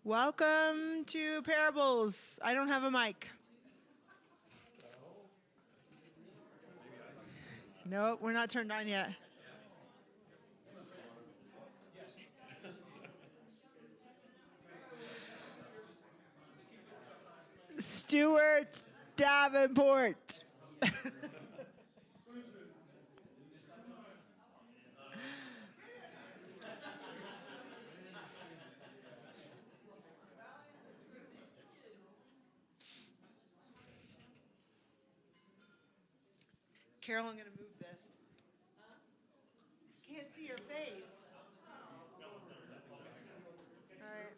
Welcome to Parables. I don't have a mic. Nope, we're not turned on yet. Stuart Davenport. Carol, I'm going to move this. Can't see your face. All right.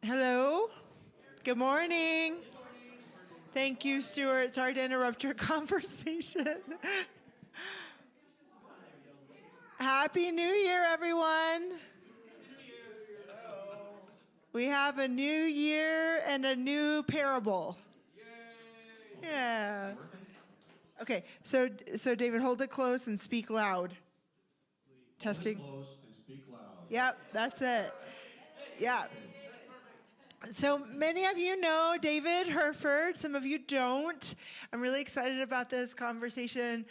Hello. Good morning. Thank you, Stuart. Sorry to interrupt your conversation. Happy New Year, everyone. We have a new year and a new parable. Yeah. Okay, so David, hold it close and speak loud. Testing. Hold it close and speak loud. Yep, that's it. Yeah. So many of you know David Herford. Some of you don't. I'm really excited about this conversation.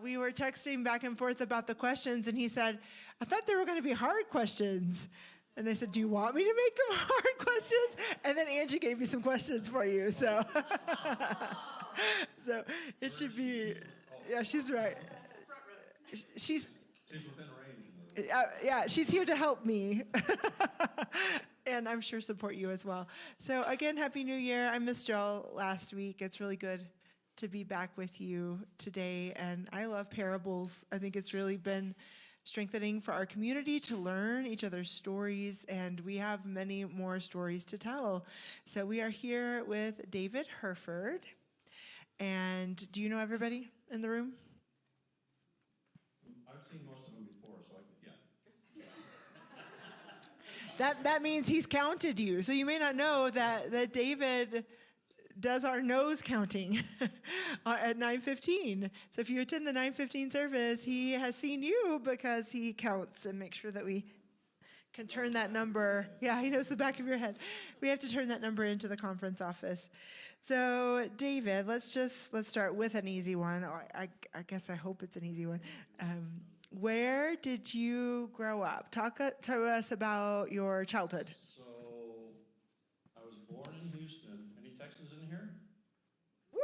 We were texting back and forth about the questions, and he said, I thought they were going to be hard questions. And I said, do you want me to make them hard questions? And then Angie gave me some questions for you. So, so it should be, yeah, she's right. She's within range. yeah, she's here to help me. And I'm sure support you as well. So again, Happy New Year. I missed y'all last week. It's really good to be back with you today. And I love parables. I think it's really been strengthening for our community to learn each other's stories. And we have many more stories to tell. So we are here with David Herford. And do you know everybody in the room? I've seen most of them before, so yeah. That means he's counted you. So you may not know that David does our nose counting at 9:15. So if you attend the 9:15 service, he has seen you because he counts and makes sure that we can turn that number. Yeah, he knows the back of your head. We have to turn that number into the conference office. So David, let's start with an easy one. I guess I hope it's an easy one. Where did you grow up? Talk to us about your childhood. So, I was born in Houston. Any Texans in here? Whoop.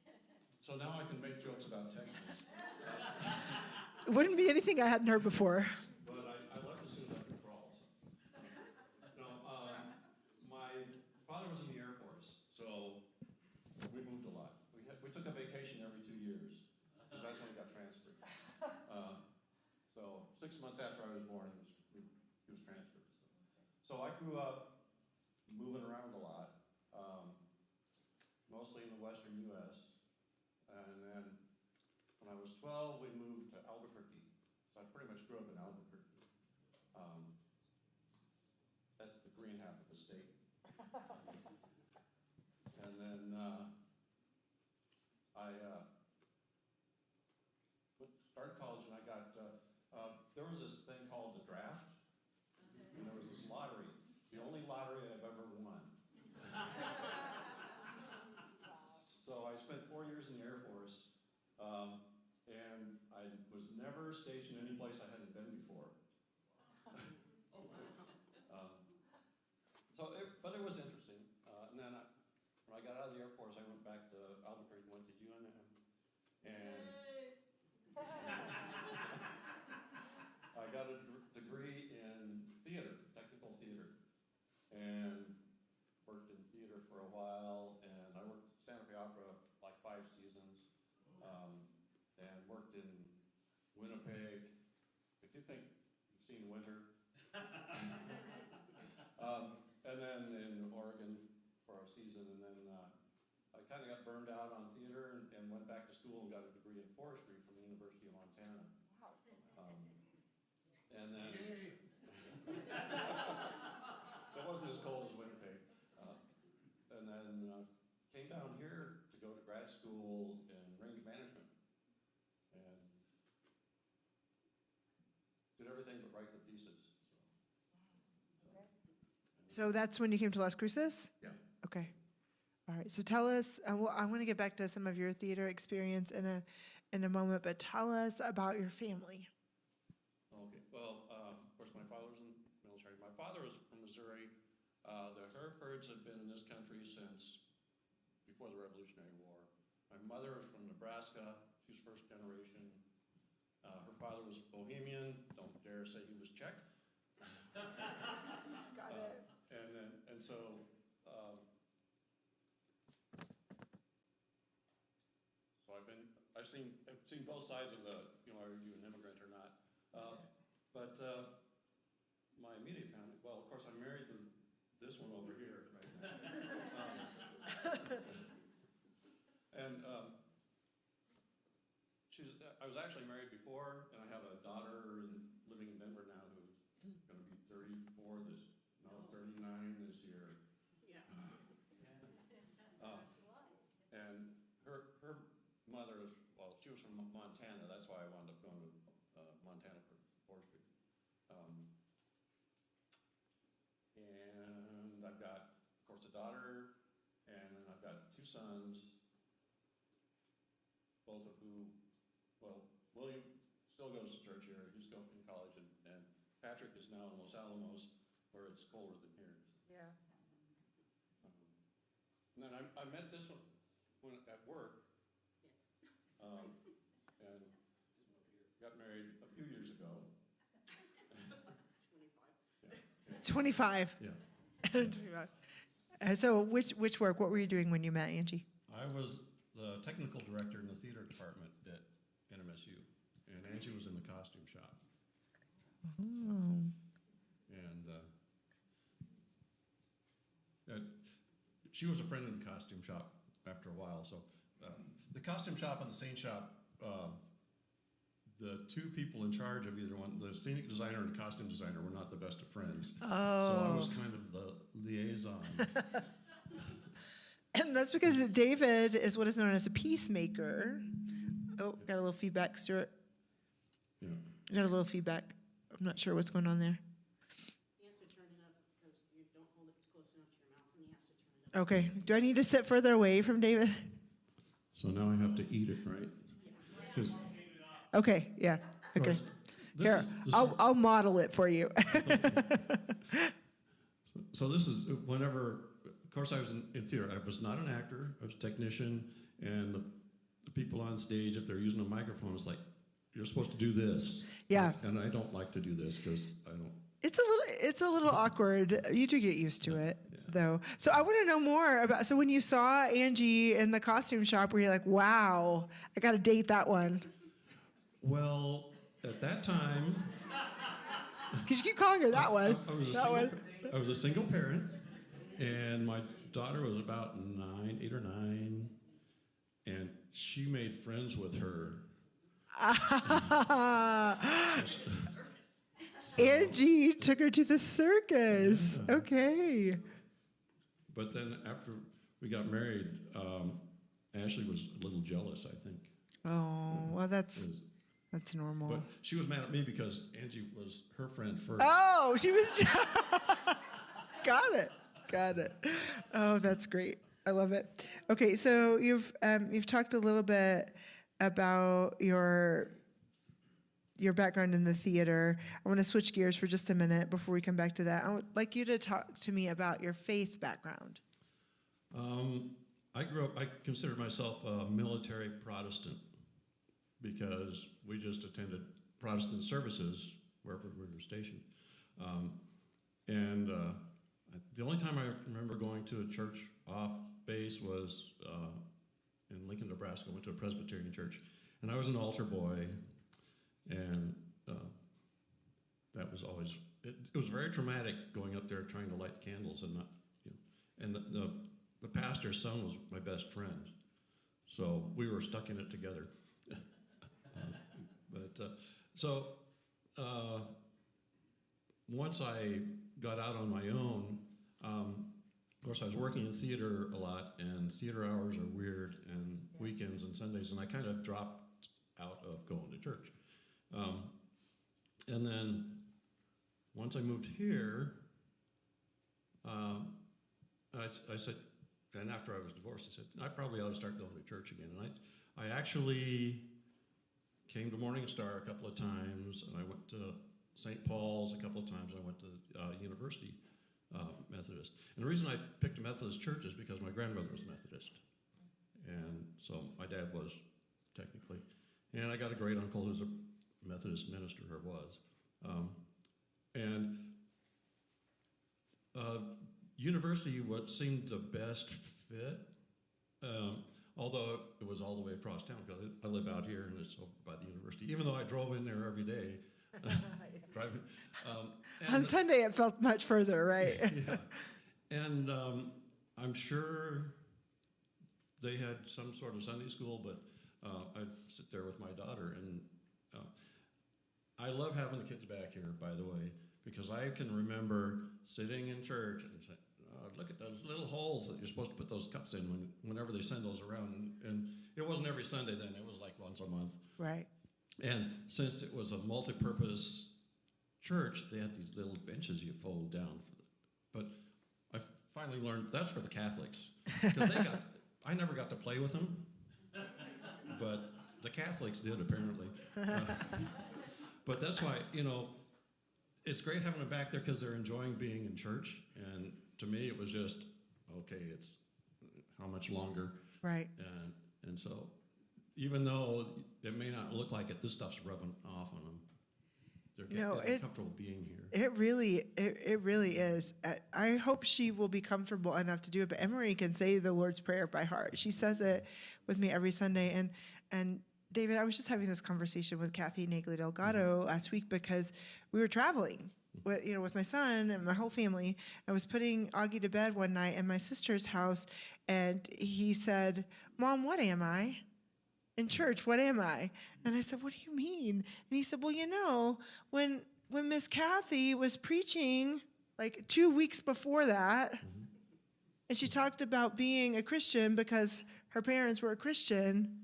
Oh. So now I can make jokes about Texans. Wouldn't be anything I hadn't heard before. But I left as soon as I could crawl. So. No, my father was in the Air Force, so we moved a lot. We took a vacation every 2 years, because that's when he got transferred. So 6 months after I was born, he was transferred. So I grew up moving around a lot, mostly in the western U.S. And then when I was 12, we moved to Albuquerque. So I pretty much grew up in Albuquerque. That's the green half of the state. And then I started college, and I got, there was this thing called the draft, and there was this lottery, the only lottery I've ever won. So I spent 4 years in the Air Force, and I was never stationed any place I hadn't been before. But it was interesting. And then when I got out of the Air Force, I went back to Albuquerque, went to UNM, and I got a degree in theater, technical theater, and worked in theater for a while, and I worked at Santa Fe Opera like 5 seasons, and worked in Winnipeg. If you think you've seen winter, and then in Oregon for a season, and then I kind of got burned out on theater and went back to school and got a degree in forestry from the University of Montana. And then it wasn't as cold as Winnipeg. And then came down here to go to grad school in range management. And everything but write the thesis. So that's when you came to Las Cruces? Yeah. Okay. All right. So tell us, well, I want to get back to some of your theater experience in a moment, but tell us about your family. Okay, well, of course, my father was in the military. My father was from Missouri. The Herefords have been in this country since before the Revolutionary War. My mother is from Nebraska. She's first generation. Her father was Bohemian. Don't dare say he was Czech. Got it. And so, I've seen both sides of the, are you an immigrant or not? But my immediate family, well, of course, I'm married to this one over here, right? And I was actually married before, and I have a daughter living in Denver now who's going to be 39 this year. Yeah. And her mother, she was from Montana. That's why I wound up going to Montana for forestry. And I've got, of course, a daughter, and I've got 2 sons, both of who, well, William still goes to church here. He's going in college, and Patrick is now in Los Alamos, where it's colder than here. Yeah. And then I met this one at work, and got married a few years ago. 25. Yeah. 25. So which work? What were you doing when you met Angie? I was the technical director in the theater department at NMSU, and Angie was in the costume shop. Oh. And she was a friend in the costume shop after a while. So the costume shop and the scene shop, the 2 people in charge of either one, the scenic designer and the costume designer, were not the best of friends. Oh. So I was kind of the liaison. And that's because David is what is known as a peacemaker. Oh, got a little feedback, Stuart. Yeah. Got a little feedback. I'm not sure what's going on there. He has to turn it up because you don't hold it close enough to your mouth, and he has to turn it up. Okay. Do I need to sit further away from David? So now I have to eat it, right? 'Cause, Okay. Yeah. of Okay. course, this Here, is- I'll model it for you. So this is whenever, of course, I was in theater. I was not an actor. I was a technician, and the people on stage, if they're using a microphone, it's like, you're supposed to do this. Yeah. And I don't like to do this because I don't. It's a little awkward. You do get used to it, though. So I want to know more about. So when you saw Angie in the costume shop, were you like, "Wow, I got to date that one"? Well, at that time, Because you keep calling her that one. I was a single parent, and my daughter was about 8 or 9, and she made friends with her. Angie took her to the circus. Yeah. Okay. But then after we got married, Ashley was a little jealous, I think. Oh, well, that's 'Cause- normal. But she was mad at me because Angie was her friend first. Oh, she was. Got it. Oh, that's great. I love it. Okay, so you've talked a little bit about your background in the theater. I want to switch gears for just a minute before we come back to that. I would like you to talk to me about your faith background. I grew up, I consider myself a military Protestant because we just attended Protestant services wherever we were stationed. The only time I remember going to a church off base was in Lincoln, Nebraska. I went to a Presbyterian church, and I was an altar boy, and that was always, it was very traumatic going up there trying to light candles and not, and the pastor's son was my best friend, so we were stuck in it together. Once I got out on my own, of course I was working in theater a lot, and theater hours are weird, and weekends and Sundays, and I kind of dropped out of going to church. And then once I moved here, I said, and after I was divorced, I said, I probably ought to start going to church again. And I actually came to Morning Star a couple of times, and I went to St. Paul's a couple of times. I went to University Methodist. And the reason I picked a Methodist church is because my grandmother was Methodist. And so my dad was, technically. And I got a great uncle who's a Methodist minister, or was. University what seemed the best fit, although it was all the way across town, because I live out here and it's over by the university, even though I drove in there every day. Driving, On Sunday, it felt much further, right? Yeah. And I'm sure they had some sort of Sunday school, but I'd sit there with my daughter, and I love having the kids back here, by the way, because I can remember sitting in church and saying, look at those little holes that you're supposed to put those cups in whenever they send those around. And it wasn't every Sunday then, it was like once a month. Right. And since it was a multi-purpose church, they had these little benches you fold down. But I finally learned that's for the Catholics. Because I never got to play with them, but the Catholics did, apparently. But that's why, it's great having them back there because they're enjoying being in church. And to me, it was just, okay, it's how much longer? Right. And so even though it may not look like it, this stuff's rubbing off on them. They're getting comfortable being here. It really is. I hope she will be comfortable enough to do it, but Emery can say the Lord's Prayer by heart. She says it with me every Sunday. And David, I was just having this conversation with Kathy Nagley Delgado last week because we were traveling with my son and my whole family. I was putting Augie to bed one night in my sister's house, and he said, "Mom, what am I? In church, what am I?" And I said, "What do you mean?" And he said, "Well, when Miss Kathy was preaching like 2 weeks before that, and she talked about being a Christian because her parents were a Christian,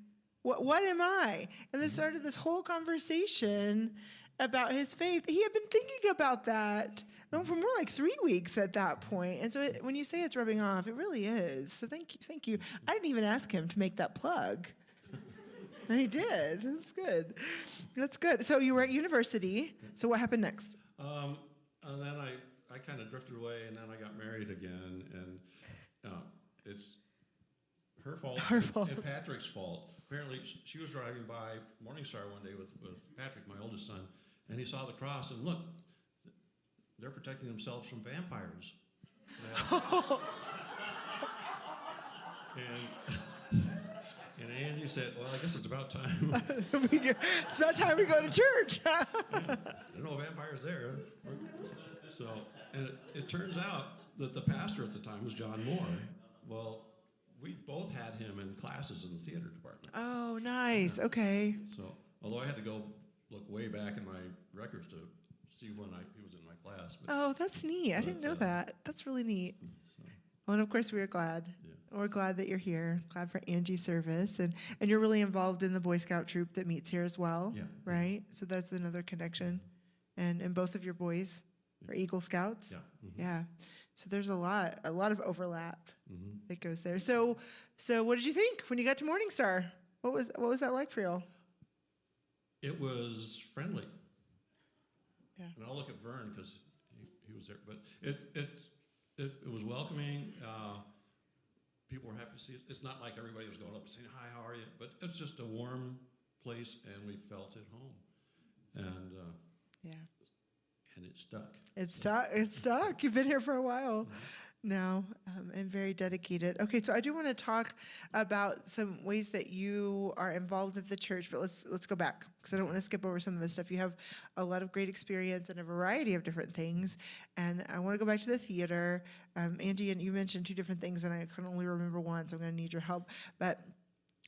what am I?" And then started this whole conversation about his faith. He had been thinking about that for more like 3 weeks at that point. And so when you say it's rubbing off, it really is. So thank you. I didn't even ask him to make that plug. And he did. That's good. So you were at university. So what happened next? And then I kind of drifted away, and then I got married again. And it's her fault. And Patrick's fault. Apparently, she was driving by Morning Star one day with Patrick, my oldest son, and he saw the cross, and look, they're protecting themselves from vampires. And Angie said, "Well, I guess it's about time." It's about time we go to church. There are no vampires there. So, and it turns out that the pastor at the time was John Moore. Well, we both had him in classes in the theater department. Oh, nice. Okay. So, although I had to go look way back in my records to see when he was in my class. But, oh, that's neat. I didn't know that. That's really neat. So, Well, and of course, we are glad. yeah. We're glad that you're here. Glad for Angie's service. And you're really involved in the Boy Scout troop that meets here as well, Yeah. right? So that's another connection. And both of your boys are Eagle Scouts? Yeah. Yeah. So there's a lot of overlap Mm-hmm. that goes there. So what did you think when you got to Morning Star? What was that like for you? It was friendly. Yeah. And I'll look at Vern because he was there. But it was welcoming. People were happy to see us. It's not like everybody was going up and saying, "Hi, how are you?" But it's just a warm place, and we felt at home. And Yeah. and it stuck. It's stuck. You've been here for a while now, and very dedicated. Okay, so I do want to talk about some ways that you are involved at the church, but let's go back because I don't want to skip over some of this stuff. You have a lot of great experience in a variety of different things, and I want to go back to the theater. Angie, and you mentioned two different things, and I can only remember one, so I'm going to need your help. But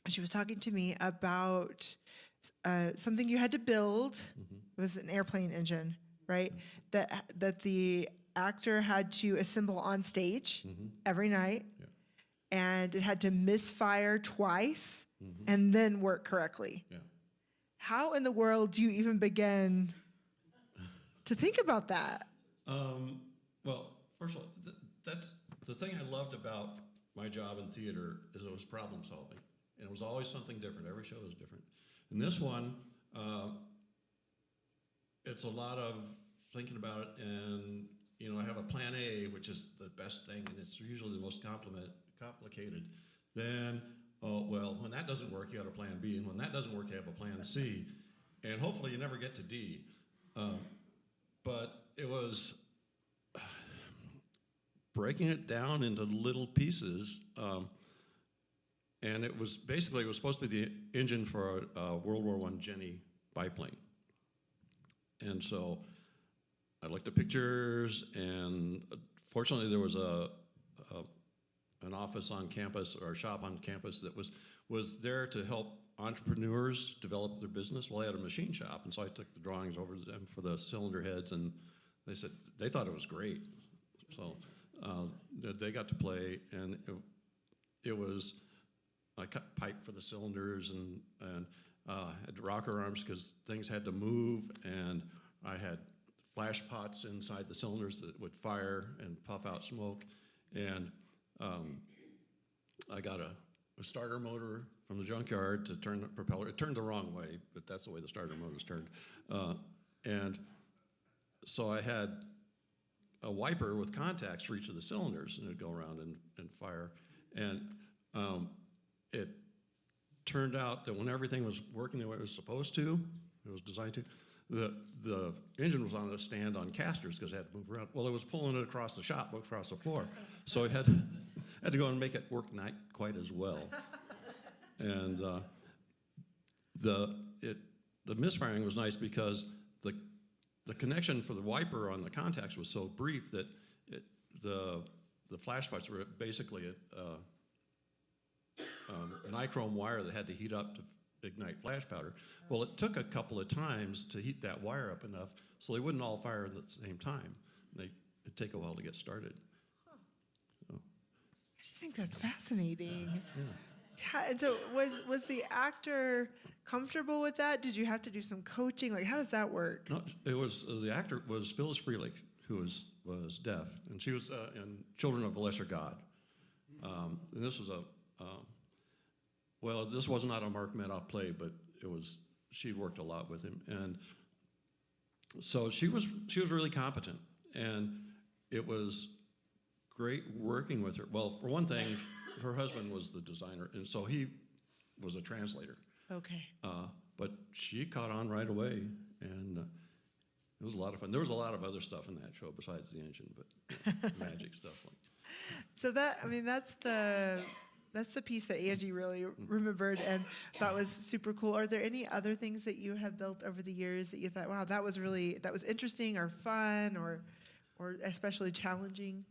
she was talking to me about something you had to build. Mm-hmm. It was an airplane engine, right? That the actor had to assemble on stage Mm-hmm. every night, Yeah. and it had to misfire twice Mm-hmm. and then work correctly. Yeah. How in the world do you even begin to think about that? Well, first of all, that's the thing I loved about my job in theater is it was problem solving, and it was always something different. Every show was different. In this one, it's a lot of thinking about it, and I have a plan A, which is the best thing, and it's usually the most complicated. Then, oh well, when that doesn't work, you have a plan B, and when that doesn't work, you have a plan C, and hopefully you never get to D. But it was breaking it down into little pieces, and it was supposed to be the engine for a World War I Jenny biplane. And so I looked at pictures, and fortunately there was an office on campus, or a shop on campus that was there to help entrepreneurs develop their business. Well, they had a machine shop, and so I took the drawings over to them for the cylinder heads, and they thought it was great. So they got to play, and it was, I cut pipe for the cylinders, and had rocker arms because things had to move, and I had flash pots inside the cylinders that would fire and puff out smoke, and I got a starter motor from the junkyard to turn the propeller. It turned the wrong way, but that's the way the starter motor is turned. And so I had a wiper with contacts for each of the cylinders, and it'd go around and fire. And it turned out that when everything was working the way it was supposed to, it was designed to, the engine was on a stand on casters because it had to move around. Well, it was pulling it across the shop, across the floor. So it had to go and make it work not quite as well. And the misfiring was nice because the connection for the wiper on the contacts was so brief that the flash pots were basically a nichrome wire that had to heat up to ignite flash powder. Well, it took a couple of times to heat that wire up enough so they wouldn't all fire at the same time. It'd take a while to get started. So. I just think that's fascinating. Yeah. Yeah, and so was the actor comfortable with that? Did you have to do some coaching? Like, how does that work? No, it was the actor was Phyllis Freelich, who was deaf, and she was in Children of a Lesser God. And this was this was not a Mark Medoff play, but she'd worked a lot with him, and so she was really competent, and it was great working with her. Well, for one thing, her husband was the designer, and so he was a translator. Okay. But she caught on right away, and it was a lot of fun. There was a lot of other stuff in that show besides the engine, but magic stuff. So that's the piece that Angie really remembered and thought was super cool. Are there any other things that you have built over the years that you thought, wow, that was interesting or fun or especially challenging?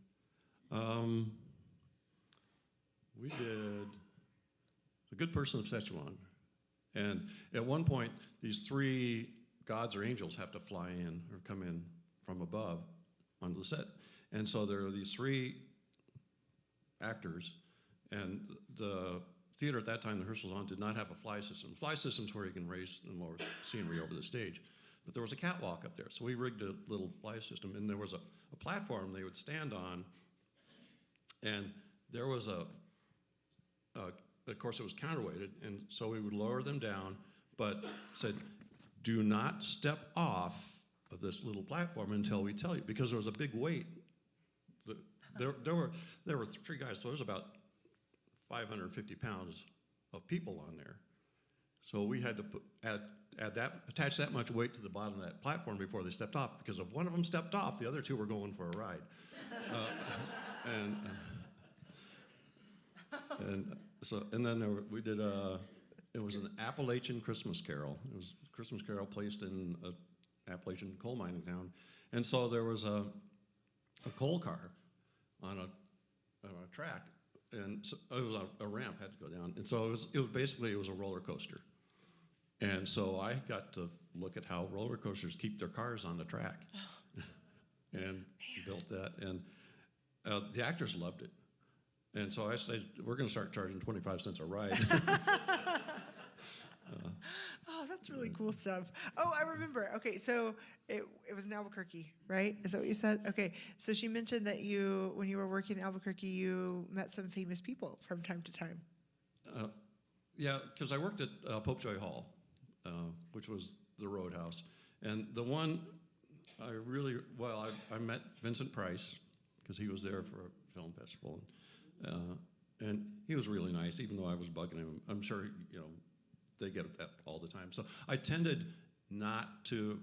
We did The Good Person of Szechuan. And at one point, these 3 gods or angels have to fly in or come in from above onto the set. And so there are these 3 actors, and the theater at that time, the rehearsals on, did not have a fly system. Fly system's where you can raise more scenery over the stage. But there was a catwalk up there, so we rigged a little fly system, and there was a platform they would stand on, and there was of course it was counterweighted, and so we would lower them down, but said, do not step off of this little platform until we tell you, because there was a big weight. There were 3 guys, so there was about 550 pounds of people on there. So we had to attach that much weight to the bottom of that platform before they stepped off, because if one of them stepped off, the other 2 were going for a ride. And then we did it was an Appalachian Christmas Carol. It was a Christmas Carol placed in an Appalachian coal mining town. And so there was a coal car on a track, and so it was a ramp had to go down. And so it was a roller coaster. And so I got to look at how roller coasters keep their cars on the track and built that. And the actors loved it. And so I said, we're going to start charging 25 cents a ride. Oh, that's That's really cool stuff. Oh, I remember. Okay, so it was in Albuquerque, right? Is that what you said? Okay, so she mentioned that when you were working in Albuquerque, you met some famous people from time to time. Yeah, because I worked at Popejoy Hall, which was the Roadhouse. And the one I met Vincent Price, because he was there for a film festival. And he was really nice, even though I was bugging him. I'm sure, they get that all the time. So I tended not to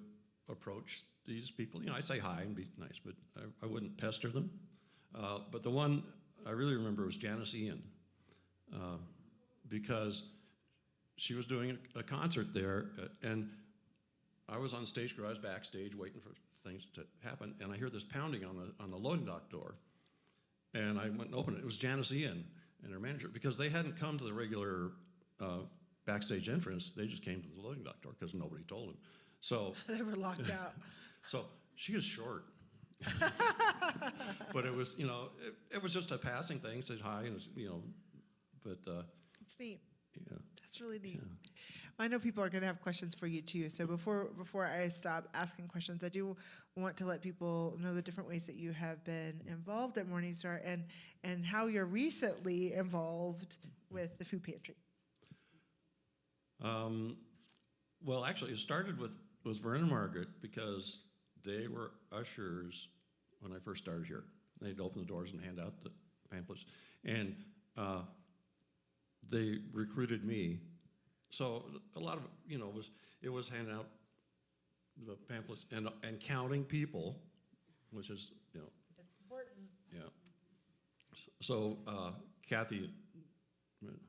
approach these people. I'd say hi and be nice, but I wouldn't pester them. But the one I really remember was Janice Ian, because she was doing a concert there, and I was on stage, I was backstage waiting for things to happen, and I hear this pounding on the loading dock door. And I went and opened it. It was Janice Ian and her manager, because they hadn't come to the regular backstage entrance. They just came to the loading dock door because nobody told them. So They were locked out. so she is short. But it was, it was just a passing thing. Said hi, and but It's neat. yeah. That's really neat. Yeah. I know people are going to have questions for you too. So before I stop asking questions, I do want to let people know the different ways that you have been involved at Morningstar and how you're recently involved with the food pantry. Well, actually, it started with Vern and Margaret, because they were ushers when I first started here. They'd open the doors and hand out the pamphlets, and they recruited me. So a lot of it was handing out the pamphlets and counting people, which is It's important. yeah. So Kathy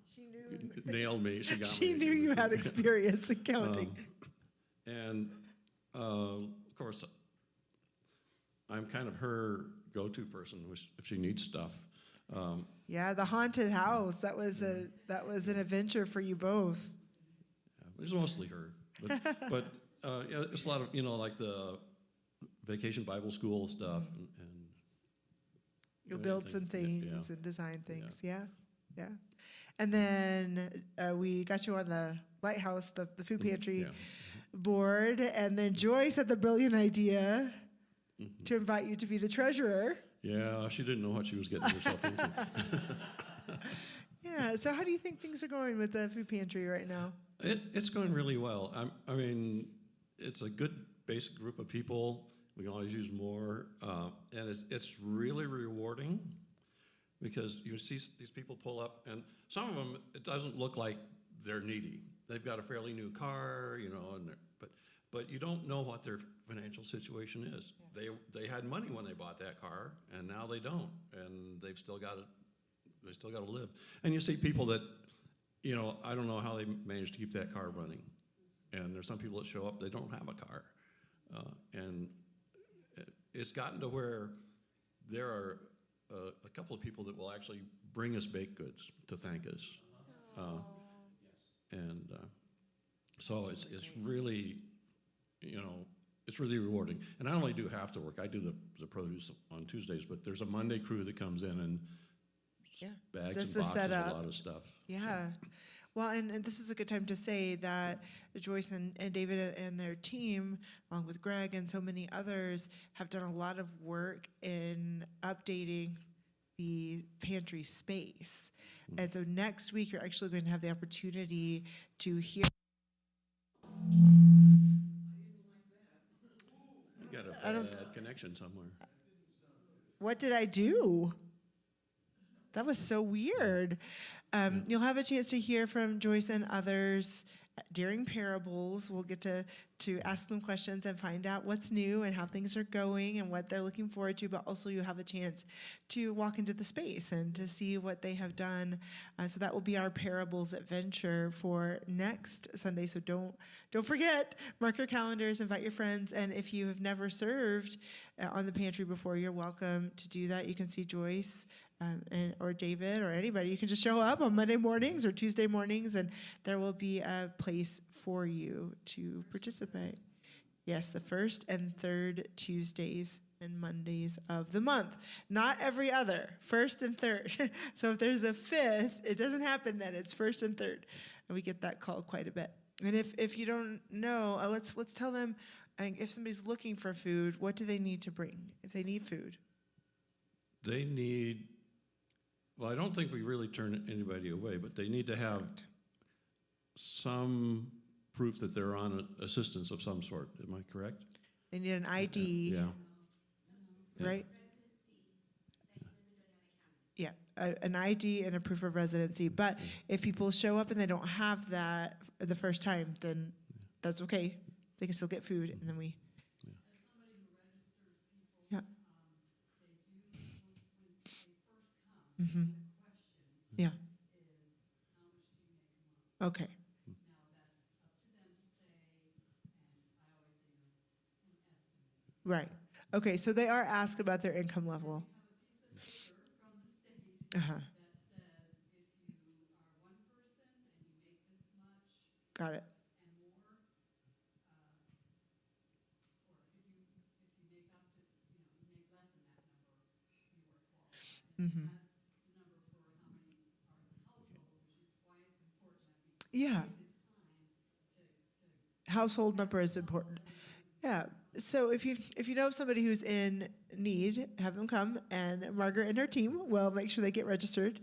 She knew. nailed me. She got She me. knew you had experience in counting. And of course, I'm kind of her go-to person if she needs stuff. Yeah, the haunted house. That was an adventure for you both. It was mostly her, but yeah, it's a lot of like the Vacation Bible School stuff, and You'll build some things yeah. and design things. Yeah. And then we got you on the Lighthouse, the food pantry Yeah. board, and then Joyce had the brilliant idea to invite you to be the treasurer. Yeah, she didn't know what she was getting herself into. Yeah. So how do you think things are going with the food pantry right now? It's going really well. I mean, it's a good basic group of people. We can always use more, and it's really rewarding, because you see these people pull up, and some of them, it doesn't look like they're needy. They've got a fairly new car, but you don't know what their financial situation is. Yeah. They had money when they bought that car, and now they don't, and they've still got to live. And you see people that, I don't know how they managed to keep that car running. And there's some people that show up, they don't have a car. And it's gotten to where there are a couple of people that will actually bring us baked goods to thank us. So it's really, it's really rewarding. And I only do half the work. I do the produce on Tuesdays, but there's a Monday crew that comes in and bags Just and the boxes setup. a lot of stuff. Yeah. Well, and this is a good time to say that Joyce and David and their team, along with Greg and so many others, have done a lot of work in updating the pantry space. And so next week, you're actually going to have the opportunity to hear. You got a bad connection somewhere. What did I do? That was so weird. You'll have a chance to hear from Joyce and others during parables. We'll get to ask them questions and find out what's new and how things are going and what they're looking forward to, but also you'll have a chance to walk into the space and to see what they have done. So that will be our parables adventure for next Sunday. So don't forget, mark your calendars, invite your friends, and if you have never served on the pantry before, you're welcome to do that. You can see Joyce or David or anybody. You can just show up on Monday mornings or Tuesday mornings, and there will be a place for you to participate. Yes, the first and third Tuesdays and Mondays of the month. Not every other, first and third. So if there's a fifth, it doesn't happen then. It's first and third. And we get that call quite a bit. And if you don't know, let's tell them, if somebody's looking for food, what do they need to bring if they need food? They need, well, I don't think we really turn anybody away, but they need to have some proof that they're on assistance of some sort. Am I correct? They need an ID, Yeah. Yeah. right? Yeah, an ID and a proof of residency. But if people show up and they don't have that the first time, then that's okay. They can still get food, and then we. Yeah. Mm-hmm. Yeah. Okay. Right. Okay, so they are asked about their income level. Uh-huh. Got it. Mm-hmm. Yeah. Household number is important. Yeah. So if you know of somebody who's in need, have them come, and Margaret and her team will make sure they get registered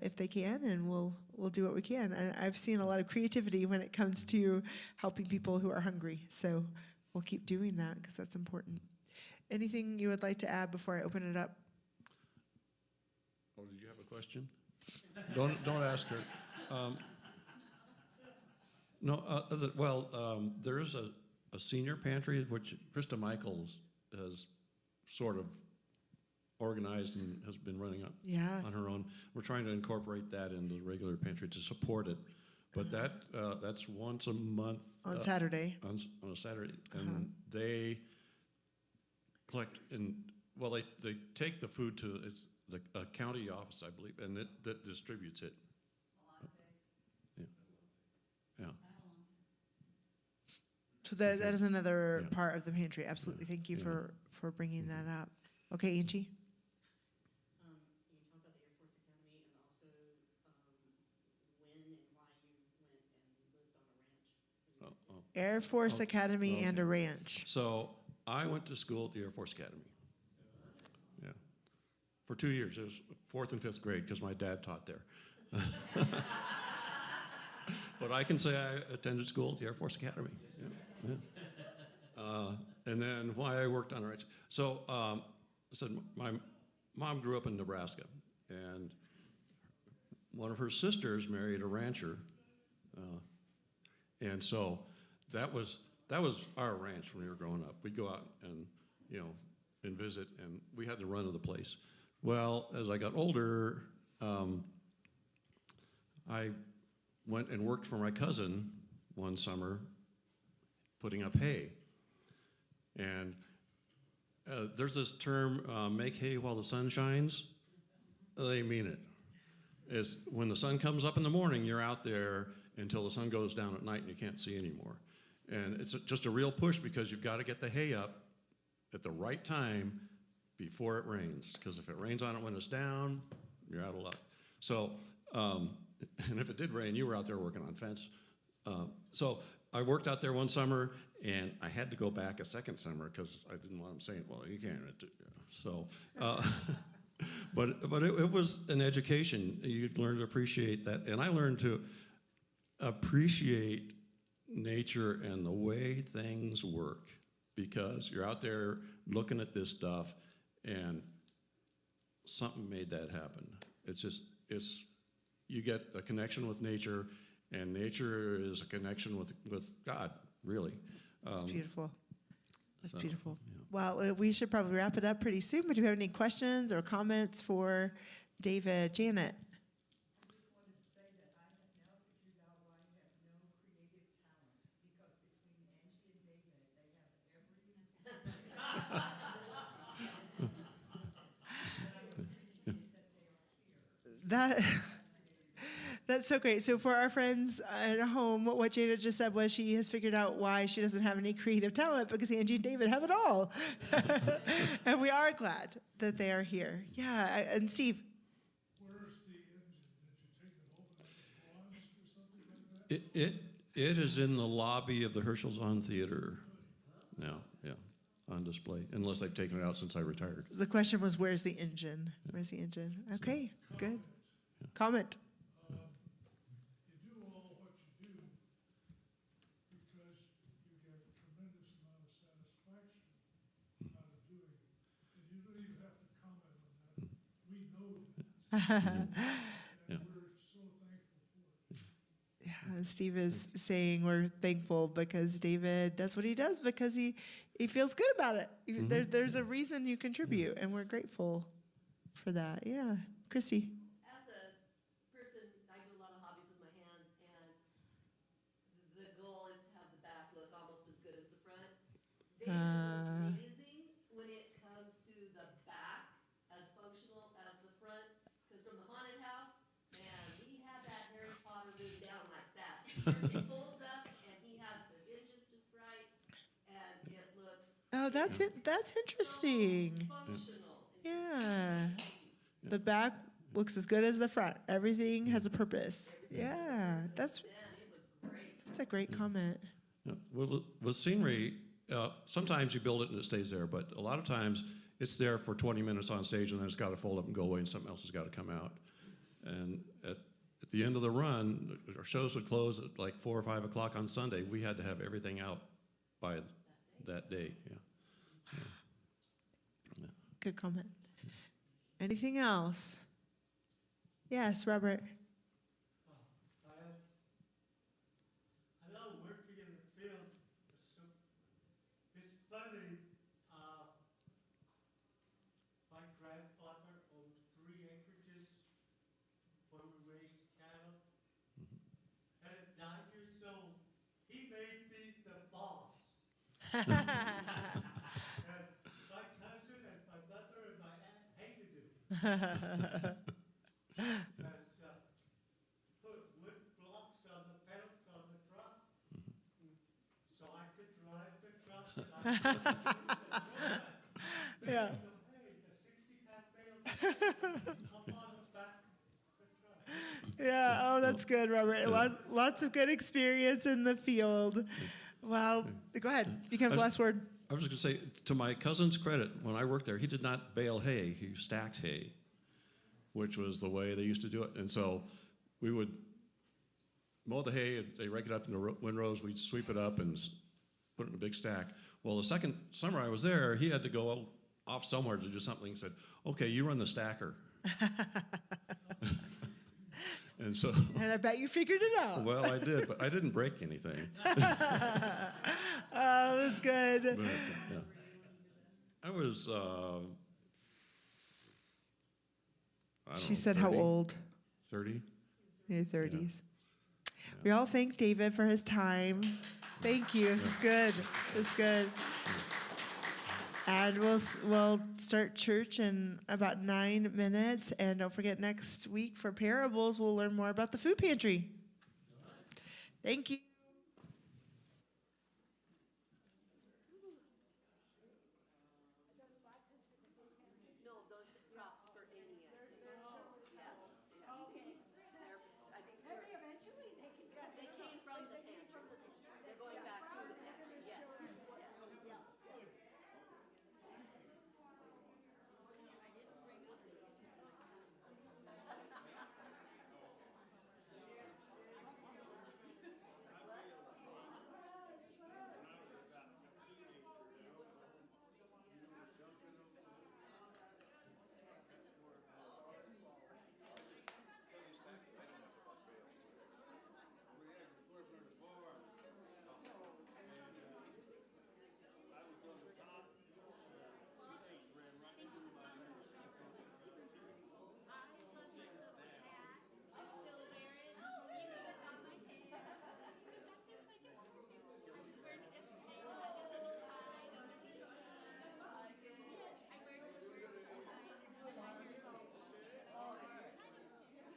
if they can, and we'll do what we can. And I've seen a lot of creativity when it comes to helping people who are hungry. So we'll keep doing that because that's important. Anything you would like to add before I open it up? Oh, did you have a question? Don't ask her. There is a senior pantry which Krista Michaels has sort of organized and has been running Yeah. on her own. We're trying to incorporate that into the regular pantry to support it, but that's once a month On Saturday. on a Saturday, and they collect they take the food to the county office, I believe, and that distributes it. Yeah. So that is another Yeah. part of the pantry. Absolutely. Thank you Yeah. for bringing that up. Okay, Angie? You talk about the Air Force Academy and also when and why you went and lived on a ranch. Oh, oh. Air Force Okay. Academy and a Okay. ranch. So I went to school at the Air Force Academy. Yeah, for 2 years. It was 4th and 5th grade because my dad taught there. But I can say I attended school at the Air Force Academy. Yeah. And then why I worked on a ranch. So I said my mom grew up in Nebraska, and one of her sisters married a rancher, and so that was our ranch when we were growing up. We'd go out and visit, and we had the run of the place. Well, as I got older, I went and worked for my cousin one summer, putting up hay. And there's this term, make hay while the sun shines. They mean it. It's when the sun comes up in the morning, you're out there until the sun goes down at night and you can't see anymore. And it's just a real push because you've got to get the hay up at the right time before it rains. Because if it rains on it when it's down, you're out of luck. So, and if it did rain, you were out there working on fence. So I worked out there one summer, and I had to go back a second summer because I didn't want them saying, well, you can't. So, but it was an education. You'd learn to appreciate that. And I learned to appreciate nature and the way things work because you're out there looking at this stuff, and something made that happen. You get a connection with nature, and nature is a connection with God, really. That's beautiful. That's so, beautiful. yeah. Well, we should probably wrap it up pretty soon, but do you have any questions or comments for David? Janet? That's so great. So for our friends at home, what Jada just said was she has figured out why she doesn't have any creative talent because Angie and David have it all. And we are glad that they are here. Yeah, and Steve. Where's the engine? Did you take it over to the garage or something like that? It is in the lobby of the Herschel Zahn Theater now, yeah, on display, unless they've taken it out since I retired. The question was, where's the engine? Where's the engine? Okay, good. Comment. You do all what you do because you get a tremendous amount of satisfaction out of doing it. And you don't even have to comment on that. We know that. Yeah. And we're so thankful for it. Yeah, Steve is saying we're thankful because David does what he does because he feels good about it. There's a reason you contribute, and we're grateful for that. Yeah, Christy. As a person, I do a lot of hobbies with my hands, and the goal is to have the back look almost as good as the front. David is amazing when it comes to the back as functional as the front, because from the haunted house, man, we had that Harry Potter room down like that. It folds up, and he has the hinges just right, and it looks Oh, that's interesting. so functional. It's Yeah, amazing. the back looks as good as the front. Everything has a purpose. Yeah, that's Man, it was great. a great comment. Yeah. Well, with scenery, sometimes you build it and it stays there, but a lot of times it's there for 20 minutes on stage and then it's got to fold up and go away and something else has got to come out. And at the end of the run, our shows would close at like 4 or 5 o'clock on Sunday. We had to have everything out by that day. Yeah. Good comment. Anything else? Yes, Robert. I love working in the field. It's funny, my grandfather owned 3 acreages where we raised cattle. And at 9 years old, he made me the boss. And my cousin and my mother and my aunt hated him. Because put wood blocks on the pedals on the truck, so I could drive the truck. And I could do the drive. Yeah. So, hey, the 60-pound bale up on the back of the truck. Yeah, oh, that's good, Robert. Lots of good experience in the field. Wow. Go ahead. You can have the last word. I was just going to say, to my cousin's credit, when I worked there, he did not bale hay, he stacked hay, which was the way they used to do it. And so we would mow the hay, they rake it up into windrows, we'd sweep it up and put it in a big stack. Well, the second summer I was there, he had to go off somewhere to do something. He said, okay, you run the stacker. And so, And I bet you figured it out. well, I did, but I didn't break anything. Oh, that's good. But, yeah. I was, I don't She know, said, how 30? old? 30? In your 30s. We all thank David for his time. Thank you. This is good. This is good. And we'll start church in about 9 minutes. And don't forget, next week for parables, we'll learn more about the food pantry. Thank you.